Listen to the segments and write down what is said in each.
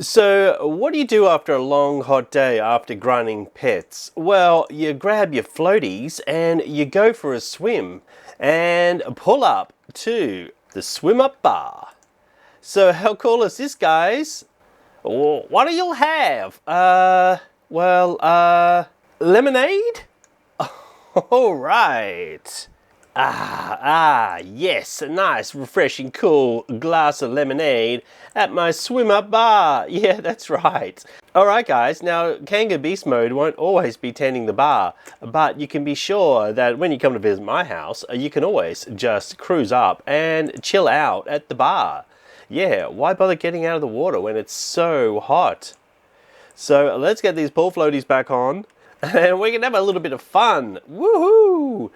So, what do you do after a long hot day after grinding pets? Well, you grab your floaties and you go for a swim and pull up to the swim up bar. So, how cool is this, guys? What do you have? Lemonade? All right. Yes, a nice, refreshing, cool glass of lemonade at my swim up bar. Yeah, that's right. Alright guys, now Kanga Beast Mode won't always be tending the bar, but you can be sure that when you come to visit my house, you can always just cruise up and chill out at the bar. Yeah, why bother getting out of the water when it's so hot? So let's get these pool floaties back on. And we can have a little bit of fun. Woohoo!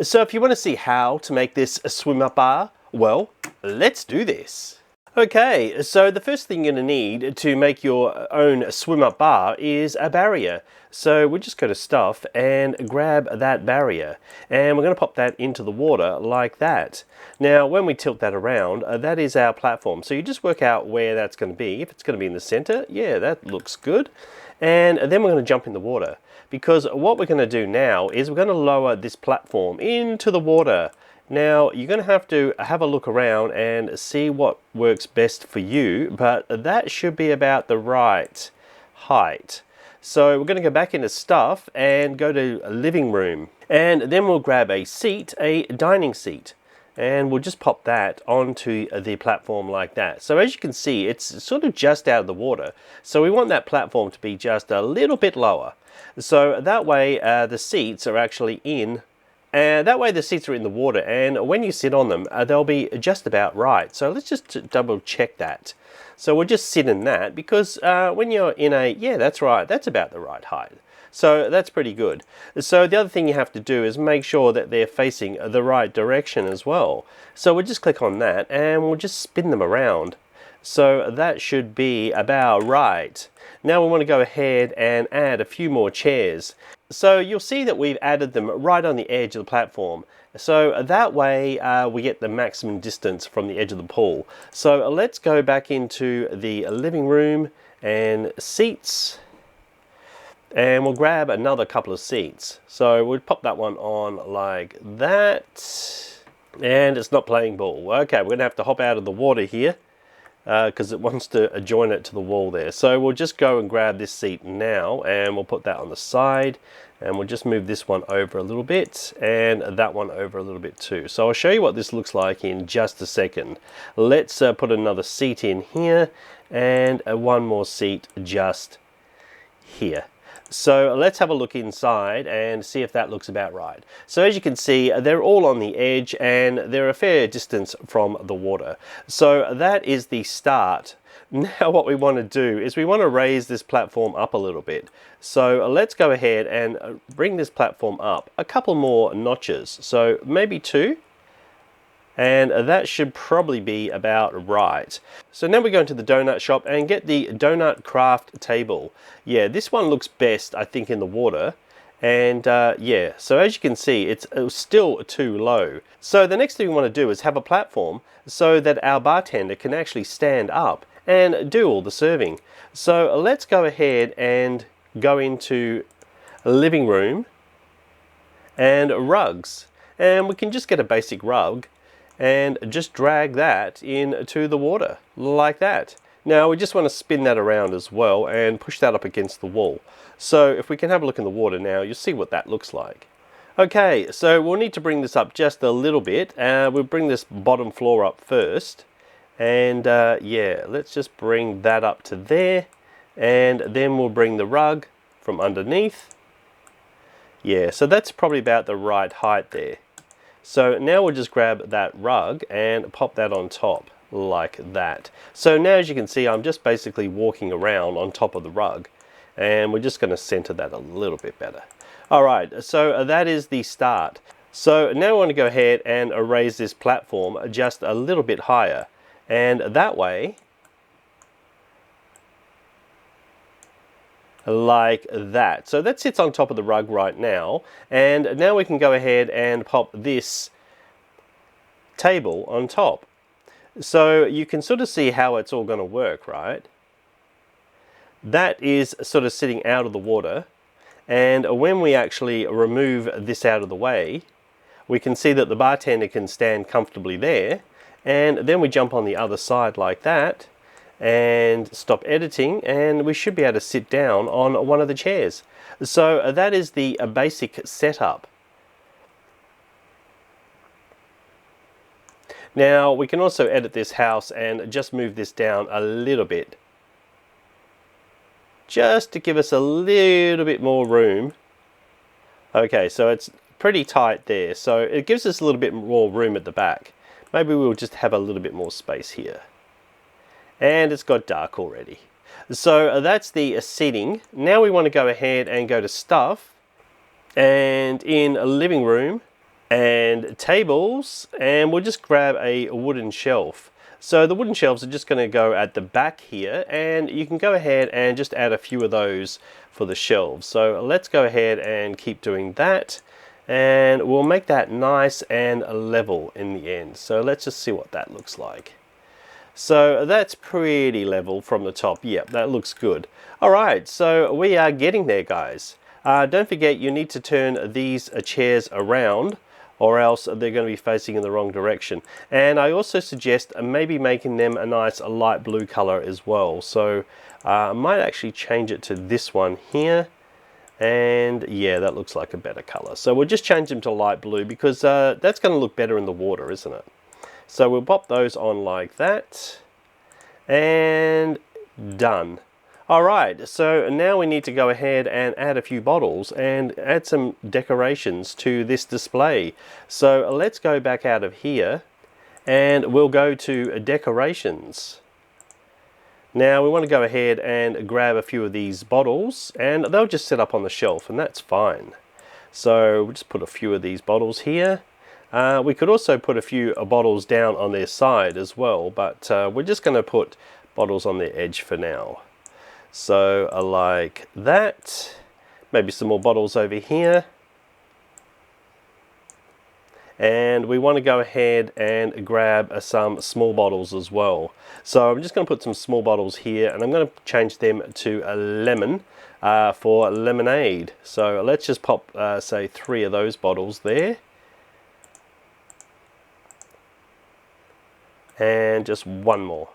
So if you want to see how to make this a swim up bar, well, let's do this. Okay, so the first thing you're going to need to make your own swim up bar is a barrier. So we'll just go to stuff and grab that barrier. And we're going to pop that into the water like that. Now when we tilt that around, that is our platform. So you just work out where that's going to be. If it's going to be in the center, yeah, that looks good. And then we're going to jump in the water. Because what we're going to do now is we're going to lower this platform into the water. Now you're going to have a look around and see what works best for you, but that should be about the right height. So we're going to go back into stuff and go to living room, and then we'll grab a seat, a dining seat, and we'll just pop that onto the platform like that. So as you can see, it's sort of just out of the water, so we want that platform to be just a little bit lower. So that way the seats are actually in, and that way the seats are in the water, and when you sit on them they'll be just about right. So let's just double check that. So we'll just sit in that, because when you're in a, yeah, that's right, that's about the right height. So that's pretty good. So the other thing you have to do is make sure that they're facing the right direction as well. So we'll just click on that and we'll just spin them around. So that should be about right. Now we want to go ahead and add a few more chairs. So you'll see that we've added them right on the edge of the platform. So that way we get the maximum distance from the edge of the pool. So let's go back into the living room and seats. And we'll grab another couple of seats. So we'll pop that one on like that. And it's not playing ball. Okay, we're going to have to hop out of the water here, because it wants to join it to the wall there. So we'll just go and grab this seat now, and we'll put that on the side, and we'll just move this one over a little bit and that one over a little bit too. So I'll show you what this looks like in just a second. Let's put another seat in here and one more seat just here. So let's have a look inside and see if that looks about right. So as you can see, they're all on the edge and they're a fair distance from the water. So that is the start. Now what we want to do is we want to raise this platform up a little bit. So let's go ahead and bring this platform up a couple more notches. So maybe two. And that should probably be about right. So now we go into the donut shop and get the donut craft table. Yeah, this one looks best, I think, in the water. And yeah, so as you can see, it's still too low. So the next thing we want to do is have a platform so that our bartender can actually stand up and do all the serving. So let's go ahead and go into living room and rugs. And we can just get a basic rug and just drag that into the water like that. Now we just want to spin that around as well and push that up against the wall. So if we can have a look in the water now, you'll see what that looks like. Okay, so we'll need to bring this up just a little bit. We'll bring this bottom floor up first. And yeah, let's just bring that up to there. And then we'll bring the rug from underneath. Yeah, so that's probably about the right height there. So now we'll just grab that rug and pop that on top like that. So now as you can see, I'm just basically walking around on top of the rug, and we're just going to center that a little bit better. Alright, so that is the start. So now I want to go ahead and raise this platform just a little bit higher, and that way, like that. So that sits on top of the rug right now, and now we can go ahead and pop this table on top. So you can sort of see how it's all going to work, right? that is sort of sitting out of the water. And when we actually remove this out of the way, we can see that the bartender can stand comfortably there. And then we jump on the other side like that and stop editing, and we should be able to sit down on one of the chairs. So that is the basic setup. Now we can also edit this house and just move this down a little bit, just to give us a little bit more room. Okay, so it's pretty tight there, so it gives us a little bit more room at the back. Maybe we'll just have a little bit more space here. And it's got dark already. So that's the seating. Now we want to go ahead and go to stuff, and in a living room and tables, and we'll just grab a wooden shelf. So the wooden shelves are just going to go at the back here, and you can go ahead and just add a few of those for the shelves. So let's go ahead and keep doing that, and we'll make that nice and level in the end. So let's just see what that looks like. So that's pretty level from the top. Yep, that looks good. Alright, so we are getting there, guys. Don't forget, you need to turn these chairs around, or else they're going to be facing in the wrong direction. And I also suggest maybe making them a nice light blue color as well. So I might actually change it to this one here. And yeah, that looks like a better color. So we'll just change them to light blue, because that's going to look better in the water, isn't it? So we'll pop those on like that, and done. Alright, so now we need to go ahead and add a few bottles and add some decorations to this display. So let's go back out of here, and we'll go to decorations. Now we want to go ahead and grab a few of these bottles, and they'll just sit up on the shelf, and that's fine. So we'll just put a few of these bottles here. We could also put a few bottles down on their side as well, but we're just going to put bottles on their edge for now. So like that. Maybe some more bottles over here. And we want to go ahead and grab some small bottles as well. So I'm just going to put some small bottles here, and I'm going to change them to a lemon for lemonade. So let's just pop, say, 3 of those bottles there. And just one more.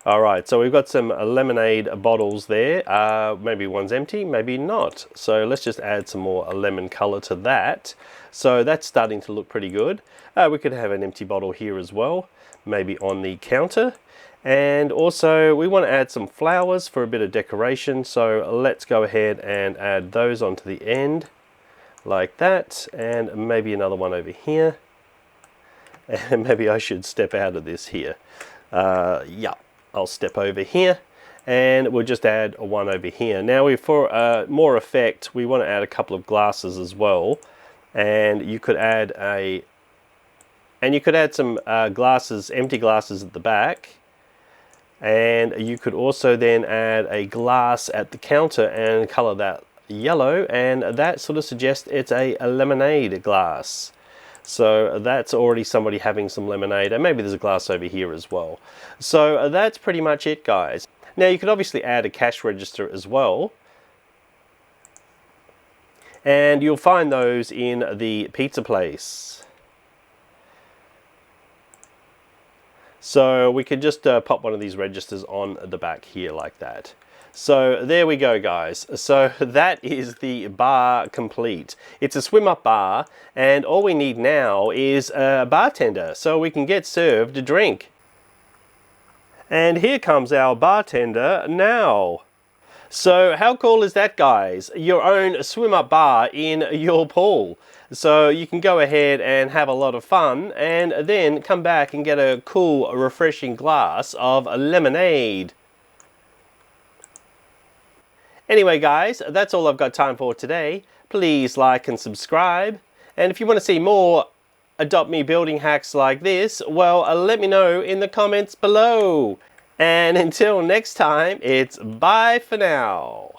Alright, so we've got some lemonade bottles there. Maybe one's empty, maybe not. So let's just add some more lemon color to that. So that's starting to look pretty good. We could have an empty bottle here as well, maybe on the counter. And also we want to add some flowers for a bit of decoration. So let's go ahead and add those onto the end like that. And maybe another one over here. And maybe I should step out of this here. Yeah, I'll step over here, and we'll just add one over here. Now, for more effect, we want to add a couple of glasses as well, and you could add some glasses, empty glasses at the back, and you could also then add a glass at the counter and color that yellow, and that sort of suggests it's a lemonade glass. So that's already somebody having some lemonade, and maybe there's a glass over here as well. So that's pretty much it, guys. Now you could obviously add a cash register as well, and you'll find those in the pizza place. So we could just pop one of these registers on the back here like that. So there we go, guys. So that is the bar complete. It's a swim up bar, and all we need now is a bartender so we can get served a drink. And here comes our bartender now. So how cool is that, guys? Your own swim up bar in your pool. So you can go ahead and have a lot of fun, and then come back and get a cool, refreshing glass of lemonade. Anyway, guys, that's all I've got time for today. Please like and subscribe. And if you want to see more Adopt Me building hacks like this, well, let me know in the comments below. And until next time, it's bye for now.